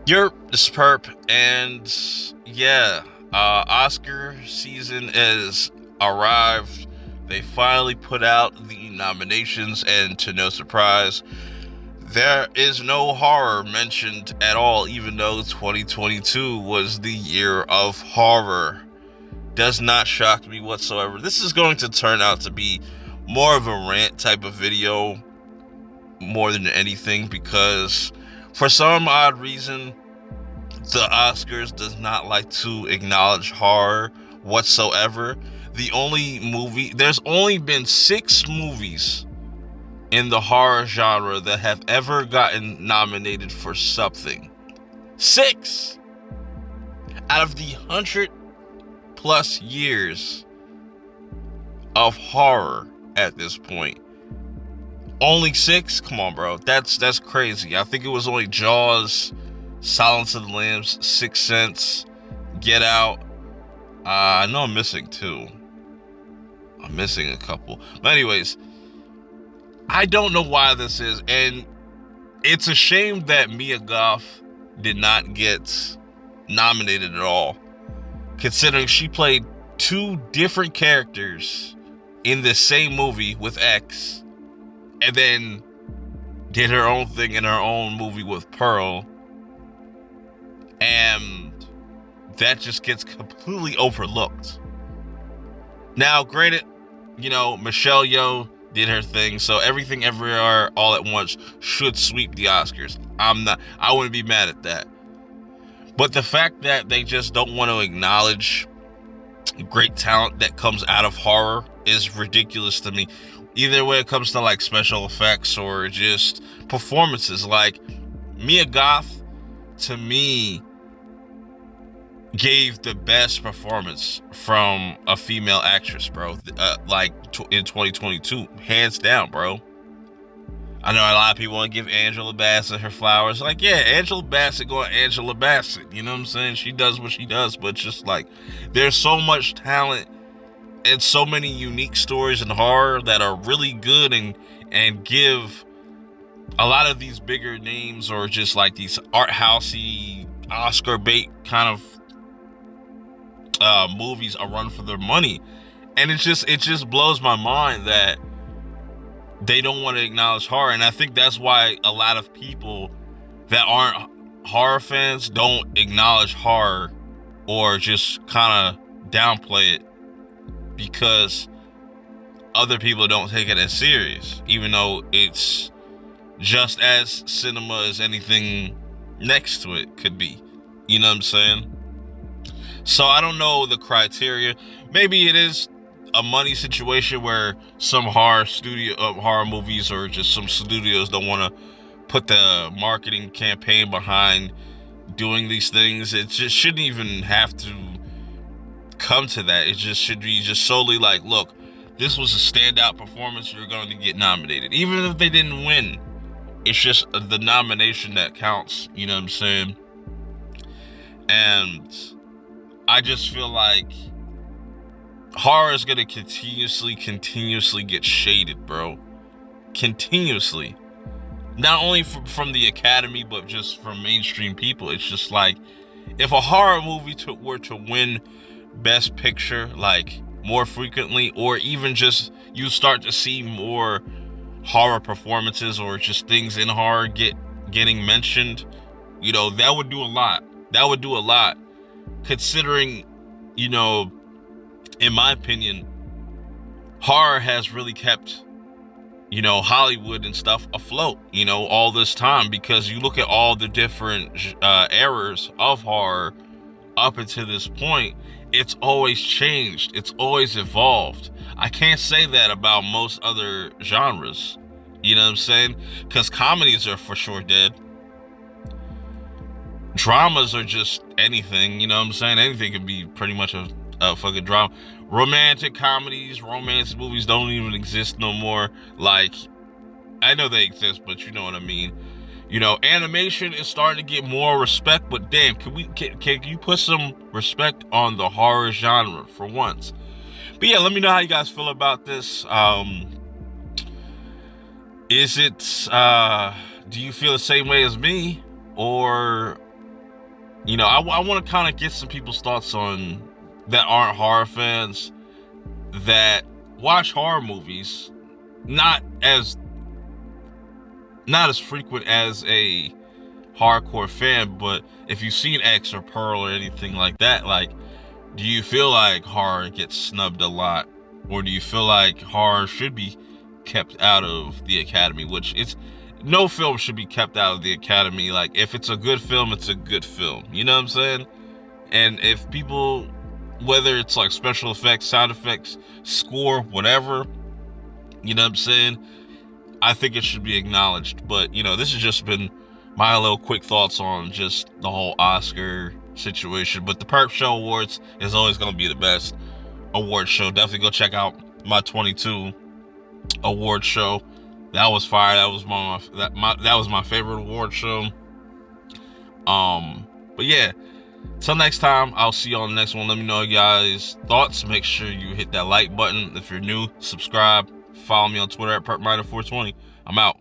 This is Perp, and yeah, Oscar season has arrived. They finally put out the nominations, and to no surprise, there is no horror mentioned at all, even though 2022 was the year of horror. Does not shock me whatsoever. This is going to turn out to be more of a rant type of video more than anything because for some odd reason the Oscars does not like to acknowledge horror whatsoever. There's only been 6 movies in the horror genre that have ever gotten nominated for something. 6 out of the 100+ years of horror at this point. Only 6? Come on, bro. That's crazy. I think it was only Jaws, Silence of the Lambs, Sixth Sense, Get Out. I know I'm missing 2. I'm missing a couple. But anyways, I don't know why this is, and it's a shame that Mia Goth did not get nominated at all, considering she played 2 different characters in the same movie with X, and then did her own thing in her own movie with Pearl, and that just gets completely overlooked. Now, granted, Michelle Yeoh did her thing, so Everything Everywhere All at Once should sweep the Oscars. I wouldn't be mad at that. But the fact that they just don't want to acknowledge great talent that comes out of horror is ridiculous to me. Either way it comes to like special effects or just performances. Like Mia Goth, to me, gave the best performance from a female actress, bro. In 2022, hands down, bro. I know a lot of people want to give Angela Bassett her flowers. Like, yeah, Angela Bassett going Angela Bassett. You know what I'm saying? She does what she does, but just like, there's so much talent and so many unique stories in horror that are really good and give a lot of these bigger names or just like these art housey Oscar bait kind of movies a run for their money. And it just blows my mind that they don't want to acknowledge horror. And I think that's why a lot of people that aren't horror fans don't acknowledge horror or just kind of downplay it, because other people don't take it as serious, even though it's just as cinema as anything next to it could be. You know what I'm saying? So I don't know the criteria. Maybe it is a money situation where some horror movies or just some studios don't want to put the marketing campaign behind doing these things. It just shouldn't even have to come to that. It just should be just solely like, look, this was a standout performance, you're going to get nominated. Even if they didn't win, it's just the nomination that counts. You know what I'm saying? And I just feel like horror is going to continuously get shaded, bro. Continuously. Not only from the Academy, but just from mainstream people. It's just like, if a horror movie were to win Best Picture, like, more frequently, or even just you start to see more horror performances or just things in horror getting mentioned, that would do a lot. That would do a lot, considering, in my opinion, horror has really kept, Hollywood and stuff afloat, all this time, because you look at all the different eras of horror up until this point, it's always changed. It's always evolved. I can't say that about most other genres. You know what I'm saying? Because comedies are for sure dead. Dramas are just anything. You know what I'm saying? Anything can be pretty much a fucking drama. Romantic comedies, romance movies don't even exist no more. Like, I know they exist, but you know what I mean. Animation is starting to get more respect, but damn, can you put some respect on the horror genre for once? But yeah, let me know how you guys feel about this. Is it, do you feel the same way as me? Or You know, I want to kind of get some people's thoughts on that aren't horror fans, that watch horror movies, not as frequent as a hardcore fan, but if you've seen X or Pearl or anything like that, like, do you feel like horror gets snubbed a lot, or do you feel like horror should be kept out of the Academy? Which it's no film should be kept out of the Academy. Like, if it's a good film, it's a good film. You know what I'm saying? And if people, whether it's like special effects, sound effects, score, whatever, you know what I'm saying, I think it should be acknowledged. But, you know, this has just been my little quick thoughts on just the whole Oscar situation. But the Perp Show Awards is always going to be the best award show. Definitely go check out my 22 award show. That was fire. That was that was my favorite award show. But yeah, till next time, I'll see you on the next one. Let me know guys' thoughts. Make sure you hit that like button. If you're new, subscribe. Follow me on Twitter at PerpMiner420. I'm out.